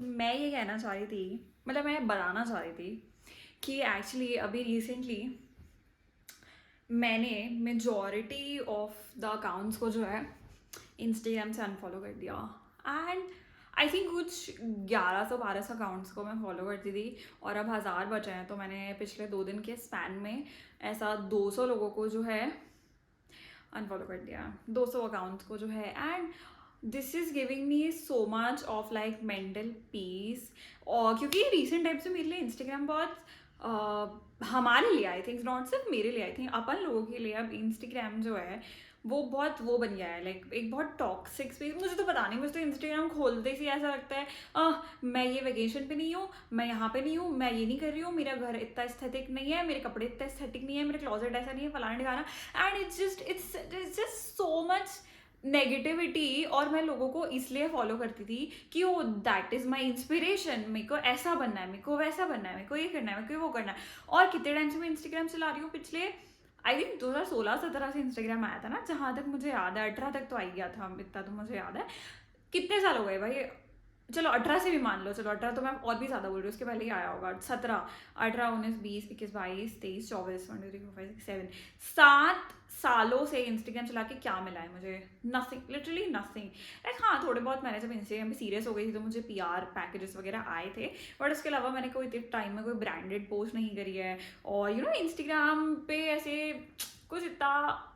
मैं ये कहना चाह रही थी, मतलब मैं बताना चाह रही थी कि एक्चुअली अभी रिसेंटली मैंने मेजॉरिटी ऑफ द अकाउंट्स को जो है इंस्टाग्राम से अनफॉलो कर दिया। एंड आई थिंक कुछ 1100-1200 अकाउंट्स को मैं फॉलो करती थी और अब 1000 बचे हैं। तो मैंने पिछले 2 दिन के स्पैन में ऐसा 200 लोगों को जो है अनफॉलो कर दिया, 200 अकाउंट्स को जो है। And this is giving me so much of like mental peace. और क्योंकि रिसेंट टाइम से मेरे लिए इंस्टाग्राम बहुत हमारे लिए, आई थिंक नॉट सिर्फ मेरे लिए, आई थिंक अपन लोगों के लिए अब इंस्टाग्राम जो है वो बहुत वो बन गया है, लाइक एक बहुत टॉक्सिक स्पेस। मुझे तो पता नहीं, मुझे तो इंस्टाग्राम खोलते ही ऐसा लगता है मैं ये वेकेशन पे नहीं हूँ, मैं यहाँ पे नहीं हूँ, मैं ये नहीं कर रही हूँ, मेरा घर इतना एस्थेटिक नहीं है, मेरे कपड़े इतना एस्थेटिक नहीं है, मेरा क्लॉजेट ऐसा नहीं है, फलाना ठिकाना। And it's just so much negativity. और मैं लोगों को इसलिए फॉलो करती थी कि वो दैट इज़ माई इंस्पिरेशन, मेरे को ऐसा बनना है, मेरे को वैसा बनना है, मेरे को ये करना है, मेरे को वो करना है। और कितने टाइम से मैं इंस्टाग्राम चला रही हूँ, पिछले आई थिंक 2016-17 से इंस्टाग्राम आया था ना, जहाँ तक मुझे याद है। 18 तक तो आ गया था, इतना तो मुझे याद है। कितने साल हो गए भाई, चलो 18 से भी मान लो, चलो 18 तो मैं और भी ज़्यादा बोल रही हूँ, उसके पहले ही आया होगा। 17, 18, 19, 20, 21, 22, 23, 24, 1, 2, 3, 4, 5, 6, 7, 7 सालों से इंस्टाग्राम चला के क्या मिला है मुझे? Nothing, literally nothing. लाइक हाँ, थोड़े बहुत मैंने जब इंस्टाग्राम पे सीरियस हो गई थी तो मुझे PR पैकेजेस वगैरह आए थे, बट उसके अलावा मैंने कोई इतने टाइम में कोई ब्रांडेड पोस्ट नहीं करी है। और इंस्टाग्राम पे ऐसे कुछ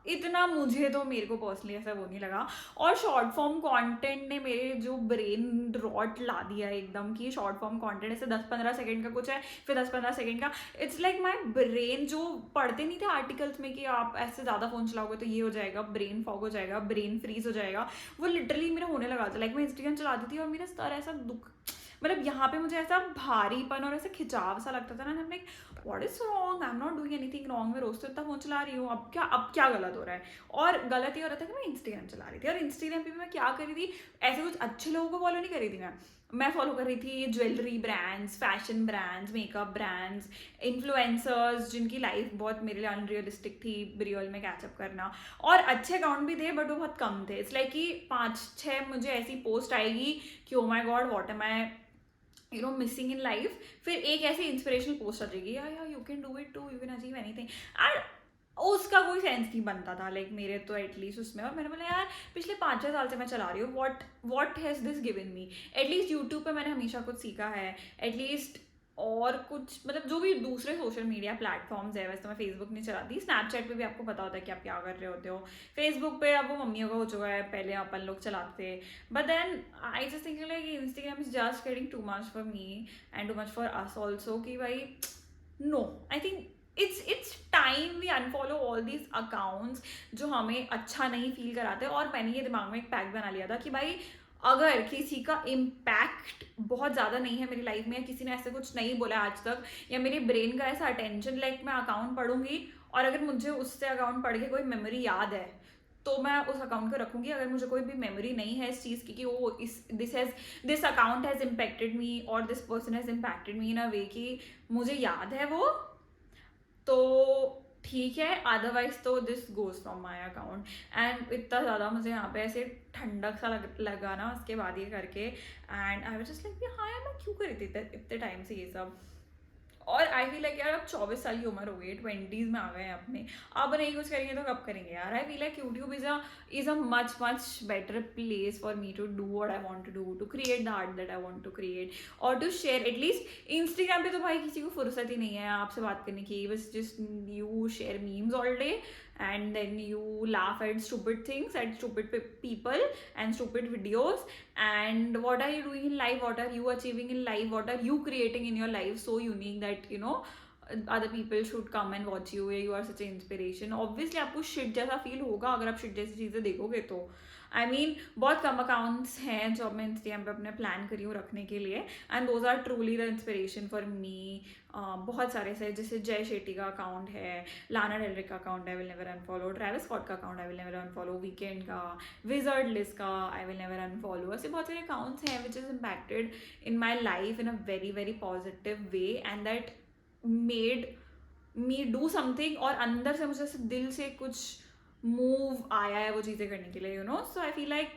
इतना मुझे तो, मेरे को पर्सनली ऐसा वो नहीं लगा। और शॉर्ट फॉर्म कंटेंट ने मेरे जो ब्रेन रॉट ला दिया है एकदम, कि शॉर्ट फॉर्म कंटेंट ऐसे 10-15 सेकंड का कुछ है, फिर 10-15 सेकंड का, इट्स लाइक माय ब्रेन। जो पढ़ते नहीं थे आर्टिकल्स में कि आप ऐसे ज़्यादा फ़ोन चलाओगे तो ये हो जाएगा, ब्रेन फॉग हो जाएगा, ब्रेन फ्रीज हो जाएगा, वो लिटरली मेरा होने लगा था। लाइक मैं इंस्टाग्राम चलाती थी और मेरा सर ऐसा दुख, मतलब यहाँ पे मुझे ऐसा भारीपन और ऐसा खिंचाव सा लगता था ना, like what is wrong, I am not doing anything wrong, मैं रोज तो इतना फोन चला रही हूँ, अब क्या गलत हो रहा है? और गलत ये हो रहा था कि मैं इंस्टाग्राम चला रही थी, और इंस्टाग्राम पे मैं क्या कर रही थी, ऐसे कुछ अच्छे लोगों को फॉलो नहीं कर रही थी मैं फॉलो कर रही थी jewellery brands, fashion brands, makeup brands, influencers जिनकी लाइफ बहुत मेरे लिए अनरियलिस्टिक थी, रियल में कैचअप करना। और अच्छे अकाउंट भी थे बट वो बहुत कम थे। इट्स लाइक कि 5-6 मुझे ऐसी पोस्ट आएगी कि oh my God what am I missing in life, फिर एक ऐसी इंस्पिरेशनल पोस्ट आ जाएगी, या you can do it too, you can achieve anything. And उसका कोई सेंस नहीं बनता था, लाइक मेरे तो एटलीस्ट उसमें। और मैंने बोला यार, पिछले 5-6 साल से मैं चला रही हूँ, what has this given me? At least YouTube पे मैंने हमेशा कुछ सीखा है, एटलीस्ट। और कुछ मतलब जो भी दूसरे सोशल मीडिया प्लेटफॉर्म्स है, वैसे तो मैं फेसबुक नहीं चलाती, स्नैपचैट पे भी आपको पता होता है कि आप क्या कर रहे होते हो। फेसबुक पे अब वो मम्मियों का हो चुका है, पहले अपन लोग चलाते। But then I just think like Instagram is just getting too much for me and too much for us also, कि भाई no, I think it's time we unfollow all these accounts जो हमें अच्छा नहीं फील कराते। और मैंने ये दिमाग में एक पैक बना लिया था कि भाई अगर किसी का इम्पैक्ट बहुत ज़्यादा नहीं है मेरी लाइफ में, या किसी ने ऐसे कुछ नहीं बोला आज तक, या मेरे ब्रेन का ऐसा अटेंशन, लाइक मैं अकाउंट पढ़ूंगी और अगर मुझे उससे अकाउंट पढ़ के कोई मेमोरी याद है तो मैं उस अकाउंट को रखूंगी। अगर मुझे कोई भी मेमोरी नहीं है इस चीज़ की कि वो this account has impacted me और this person has impacted me in a way कि मुझे याद है वो, तो ठीक है, अदरवाइज तो this goes from my account. And इतना ज़्यादा मुझे यहाँ पे ऐसे ठंडक सा लगा ना उसके बाद ये करके। And I was just like हाँ यार, मैं क्यों करी थी इतने टाइम से ये सब? और आई फील लाइक यार अब 24 साल की उम्र हो गई, 20s में आ गए हैं अपने, अब नहीं कुछ करेंगे तो कब करेंगे यार? I feel like YouTube is a much better place for me to do what I want to do, to create the art that I want to create, और टू शेयर। एटलीस्ट इंस्टाग्राम पे तो भाई किसी को फुर्सत ही नहीं है आपसे बात करने की, बस just you share memes all day and then you laugh at stupid things, at stupid people and stupid videos. And what are you doing in life, what are you achieving in life, what are you creating in your life so unique that other people should come and watch you, you are such an inspiration? Obviously आपको shit जैसा feel होगा अगर आप shit जैसी चीज़ें देखोगे तो। I mean बहुत कम अकाउंट्स हैं जो मैं इंस्टाग्राम पे अपने प्लान करी हूँ रखने के लिए, and those are truly the inspiration for me. बहुत सारे से, जैसे जय शेट्टी का अकाउंट है, लाना डेल रे का account I will never unfollow, Travis Scott का account I will never unfollow, Weeknd का, विजर्ड लिस्ट का आई विल नेवर अनफॉलो। ऐसे बहुत सारे अकाउंट्स हैं which is impacted in my life in a very very positive way, and that made me do something. और अंदर से मुझे दिल से कुछ मूव आया है वो चीज़ें करने के लिए, so I feel like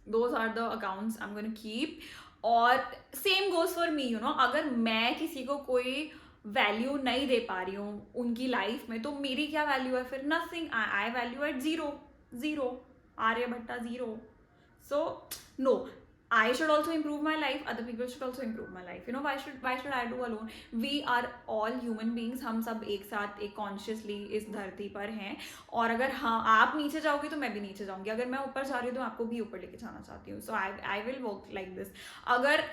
those are the accounts I'm going to keep। और same goes for me, you know, अगर मैं किसी को कोई वैल्यू नहीं दे पा रही हूँ उनकी लाइफ में, तो मेरी क्या वैल्यू है फिर? Nothing. I value at zero. Zero. Aryabhatta zero. So no, I should also improve my life, other people should also improve my life, you know. Why should I do alone? We are all human beings. हम सब एक साथ एक consciously इस धरती पर हैं, और अगर हाँ आप नीचे जाओगे तो मैं भी नीचे जाऊंगी, अगर मैं ऊपर जा रही हूँ तो आपको भी ऊपर लेके जाना चाहती हूँ. So I will work like this. अगर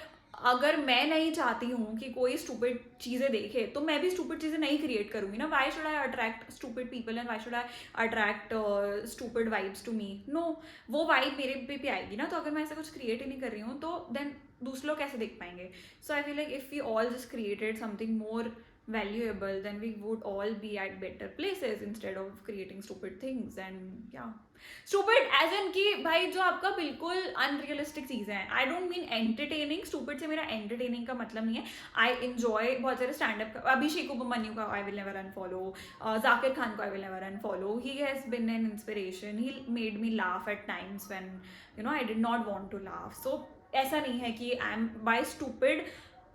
अगर मैं नहीं चाहती हूँ कि कोई स्टूपिड चीज़ें देखे, तो मैं भी स्टूपिड चीज़ें नहीं क्रिएट करूँगी ना. Why should I attract stupid people and why should I attract stupid vibes to me? No. वो वाइब मेरे पे आएगी ना. तो अगर मैं ऐसा कुछ क्रिएट ही नहीं कर रही हूँ, तो देन दूसरे लोग कैसे देख पाएंगे? So I feel like if we all just created something more valuable, then we would all be at better places instead of creating stupid things. And yeah, stupid as in कि भाई जो आपका बिल्कुल अनरियलिस्टिक चीज़ें हैं. I don't mean entertaining. Stupid से मेरा entertaining का मतलब नहीं है. आई एंजॉय बहुत सारे स्टैंड अप. अभिषेक उपमन्यु का I will never unfollow. Zakir Khan को I will never unfollow. He has been an inspiration. He made me laugh at times when you know I did not want to laugh. So ऐसा नहीं है कि I am by stupid.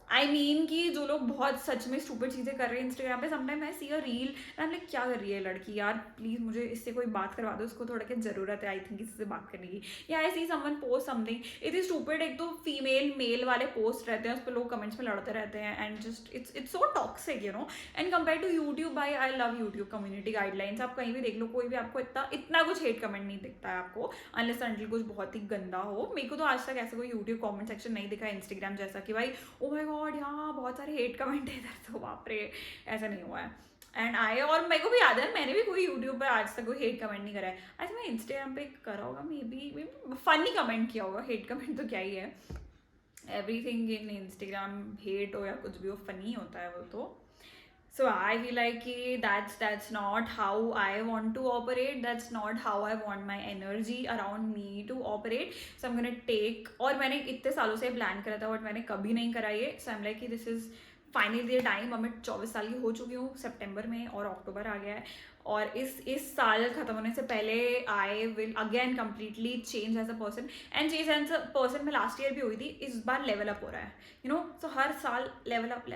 I mean कि जो लोग बहुत सच में stupid चीज़ें कर रहे हैं इंस्टाग्राम पे, sometime I see a reel and like क्या कर रही है लड़की यार, प्लीज़ मुझे इससे कोई बात करवा दो, उसको थोड़ा क्या ज़रूरत है आई थिंक इससे बात करने की. या I see someone post something, it is stupid. एक तो फीमेल मेल वाले पोस्ट रहते हैं, उस पर लोग कमेंट्स में लड़ते रहते हैं and just it's so toxic, you know. And compare to YouTube, भाई I love YouTube community guidelines. आप कहीं भी देख लो, कोई भी आपको इतना कुछ हेट कमेंट नहीं दिखता है आपको, अनलेस अनटिल कुछ बहुत ही गंदा हो. मेरे को तो आज तक ऐसा कोई यूट्यूब कॉमेंट सेक्शन नहीं दिखा इंस्टाग्राम जैसा कि भाई ओ माय गॉड यहाँ बहुत सारे हेट कमेंट है इधर, तो बाप रे, ऐसा नहीं हुआ है. एंड और मेरे को भी याद है, मैंने भी कोई यूट्यूब पे आज तक कोई हेट कमेंट नहीं करा है. आई थिंक मैं इंस्टाग्राम पे करा होगा, मे बी फनी कमेंट किया होगा. हेट कमेंट तो क्या ही है, एवरीथिंग इन इंस्टाग्राम हेट हो या कुछ भी हो फनी होता है वो तो. So I feel like that's not how I want to operate. That's not how I want my energy around me to operate. So I'm gonna take, और मैंने इतने सालों से प्लान करा था बट मैंने कभी नहीं करा ये. So I'm like कि this is finally the time. अब मैं 24 साल की हो चुकी हूँ सितंबर में, और अक्टूबर आ गया है, और इस साल खत्म होने से पहले I will again completely change as a person. And change as a person में लास्ट ईयर भी हुई थी, इस बार लेवल अप हो रहा है, यू नो. सो हर साल लेवल अप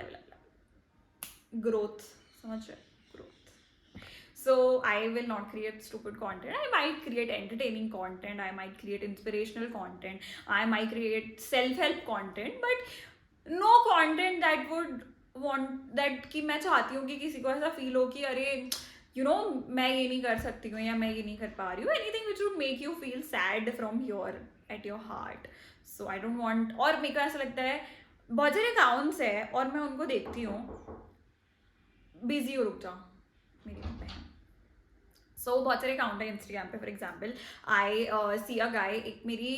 growth, समझ रहे? growth. So I will not create stupid content. I might create entertaining content, I might create inspirational content, I might create self-help content, but no content that would want that कि मैं चाहती हूँ कि किसी को ऐसा फील हो कि अरे यू नो मैं ये नहीं कर सकती हूँ या मैं ये नहीं कर पा रही हूँ. Anything which would make you feel sad from your at your heart. So I don't want. और मेरे को ऐसा लगता है बहुत सारे अकाउंट्स है और मैं उनको देखती हूँ बिजी हो, रुक जा मेरी बहन. सो बहुत सारे अकाउंट है इंस्टाग्राम पे. फॉर एग्जाम्पल आई सी अ गाय, एक मेरी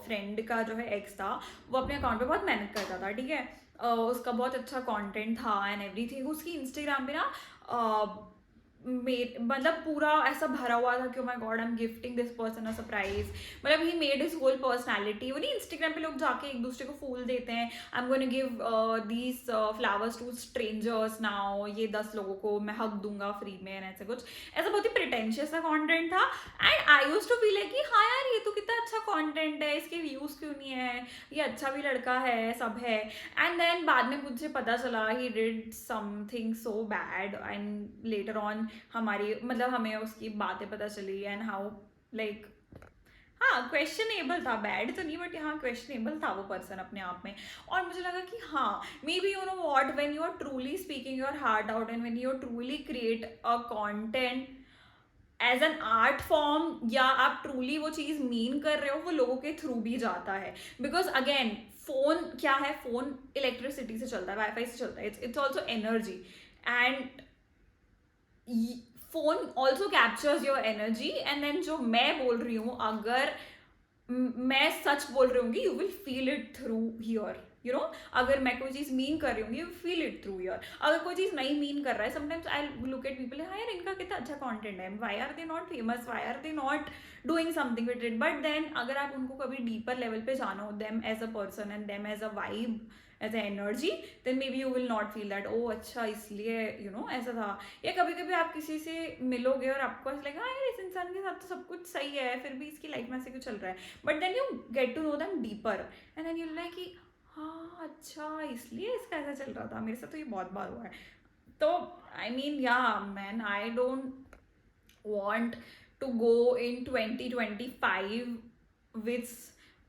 फ्रेंड का जो है एक्स था, वो अपने अकाउंट पे बहुत मेहनत करता था, ठीक है. उसका बहुत अच्छा कंटेंट था एंड एवरीथिंग. उसकी इंस्टाग्राम पे ना मतलब पूरा ऐसा भरा हुआ था कि my God I am gifting this person a surprise. मतलब he made his whole personality. वो नहीं इंस्टाग्राम पे लोग जाके एक दूसरे को फूल देते हैं, I am gonna give these flowers to strangers now, ये 10 लोगों को मैं हक दूंगा फ्री में, ऐसा कुछ. ऐसा बहुत ही प्रिटेंशियस सा कॉन्टेंट था. And I used to feel कि हाँ यार ये तो कितना अच्छा कॉन्टेंट है, इसके व्यूज क्यों नहीं है, ये अच्छा भी लड़का है, सब है. एंड देन बाद में मुझे पता चला he did something so bad. And later on हमारी मतलब हमें उसकी बातें पता चली एंड हाउ लाइक हाँ क्वेश्चनेबल था, बैड तो नहीं बट हाँ क्वेश्चनेबल था वो पर्सन अपने आप में. और मुझे लगा कि हाँ maybe you know what, when you are truly speaking your heart out and when you truly create a content as an art form, या आप ट्रूली वो चीज़ मीन कर रहे हो, वो लोगों के थ्रू भी जाता है. बिकॉज अगेन फोन क्या है, फोन इलेक्ट्रिसिटी से चलता है, वाईफाई से चलता है, it's also energy. And phone also captures your energy. And then जो मैं बोल रही हूँ, अगर मैं सच बोल रही हूँ, you will feel it through here, you know. अगर मैं कोई चीज़ मीन कर रही हूँ, you feel it through here. अगर कोई चीज़ नहीं मीन कर रहा है, sometimes I look at people, हाँ यार इनका कितना अच्छा कंटेंट है, why are they not famous, why are they not doing something with it. But then अगर आप उनको कभी डीपर लेवल पे जानो, them as a person and them as a vibe, as a energy, then maybe you will not feel that oh अच्छा इसलिए you know ऐसा था. या कभी कभी आप किसी से मिलोगे और आपको ऐसा लगेगा हाँ यार इस इंसान के साथ तो सब कुछ सही है, फिर भी इसकी लाइफ में ऐसे क्यों चल रहा है. But then you get to know them deeper and then you like कि हाँ अच्छा, इसलिए इसका ऐसा चल रहा था, मेरे साथ तो ये बहुत बार हुआ है। तो आई मीन या man, I don't want to go in 2025 with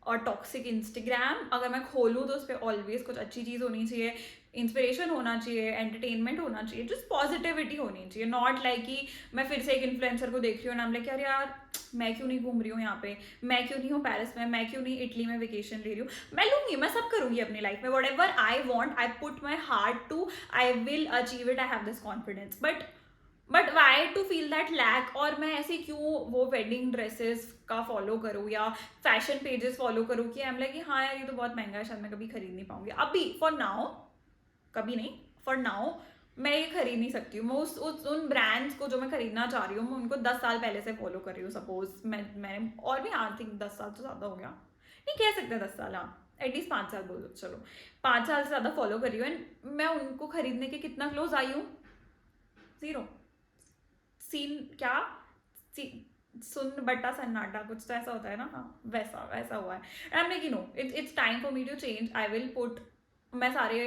a toxic Instagram। अगर मैं खोलूँ तो उस पर ऑलवेज कुछ अच्छी चीज़ होनी चाहिए, इंस्पिरेशन होना चाहिए, एंटरटेनमेंट होना चाहिए, जस्ट पॉजिटिविटी होनी चाहिए। नॉट लाइक कि मैं फिर से एक इन्फ्लुएंसर को देख रही हूँ नाम लाइक यार यार मैं क्यों नहीं घूम रही हूँ यहाँ पे, मैं क्यों नहीं हूँ पेरिस में, मैं क्यों नहीं इटली में वेकेशन ले रही हूँ। मैं लूँगी, मैं सब करूँगी अपनी लाइफ में, whatever I want, I put my heart to, I will achieve it, I have this confidence. But why to feel that lack, और मैं ऐसे क्यों वो वेडिंग ड्रेसेस का फॉलो करूँ या फैशन पेजेस फॉलो करूँ कि आई एम लाइक हाँ यार ये तो बहुत महंगा है, शायद मैं कभी खरीद नहीं पाऊंगी अभी, फॉर नाउ, कभी नहीं, फॉर नाउ मैं ये खरीद नहीं सकती हूँ। मैं उन ब्रांड्स को जो मैं खरीदना चाह रही हूँ मैं उनको 10 साल पहले से फॉलो कर रही हूँ। सपोज मैंने और भी आई थिंक 10 साल तो ज़्यादा हो गया, नहीं कह सकते 10 साल, हाँ एटलीस्ट 5 साल बोलो, चलो 5 साल से ज़्यादा फॉलो कर रही हूँ। एंड मैं उनको खरीदने के कितना क्लोज आई हूँ, जीरो। सीन क्या, सुन बट्टा सन्नाटा, कुछ तो ऐसा होता है ना, हाँ वैसा वैसा हुआ है। I am like no it's time for me to change, I will put, मैं सारे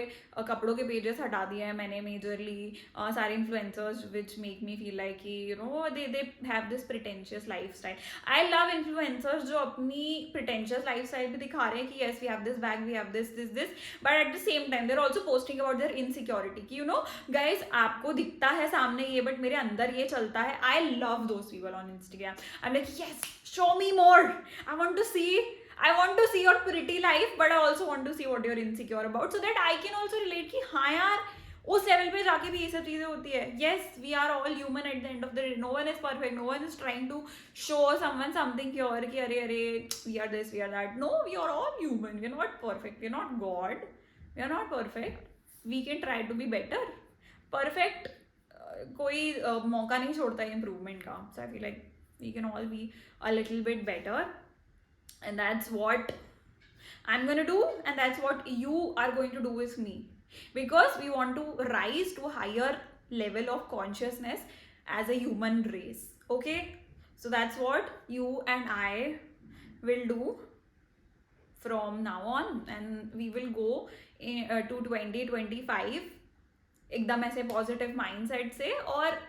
कपड़ों के पेजेस हटा दिए हैं मैंने मेजरली, सारे influencers which make me feel like कि you know they have this pretentious lifestyle. I love influencers जो अपनी प्रिटेंशियस लाइफ स्टाइल भी दिखा रहे हैं कि yes we have this bag, we have this, but at the same time they're also posting about their insecurity कि you know guys आपको दिखता है सामने ये बट मेरे अंदर ये चलता है। I love those people on Instagram, I am like yes show me more, I want to see, I want to see your pretty life, but I also want to see what you're insecure about, so that I can also relate कि हाँ यार उस level पे जाके भी ये सब चीज़ें होती है। Yes, we are all human at the end of the day. No one is perfect. No one is trying to show someone something pure कि अरे अरे we are this, we are that. No, we are all human. We are not perfect. We are not God. We are not perfect. We can try to be better. Perfect कोई मौका नहीं छोड़ता है improvement का। So I feel like we can all be a little bit better. And that's what I'm going to do, and that's what you are going to do with me, because we want to rise to higher level of consciousness as a human race. Okay, so that's what you and I will do from now on, and we will go to 2025 एकदम ऐसे positive mindset से और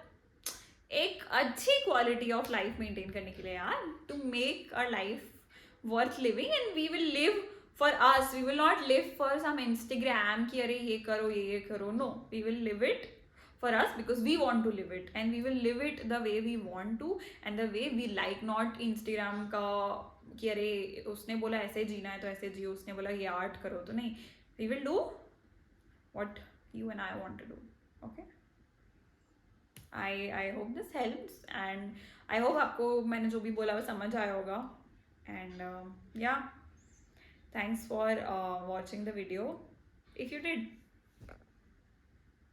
एक अच्छी quality of life maintain करने के लिए यार, to make a life worth living, and we will live for us. We will not live for some Instagram कि अरे ये करो ये करो. No, we will live it for us because we want to live it, and we will live it the way we want to and the way we like. Not Instagram का कि अरे उसने बोला ऐसे जीना है तो ऐसे जियो, उसने बोला ये आर्ट करो तो नहीं. We will do what you and I want to do. Okay. I hope this helps, and I hope आपको मैंने जो भी बोला वो समझ आया होगा. And yeah, thanks for watching the video if you did.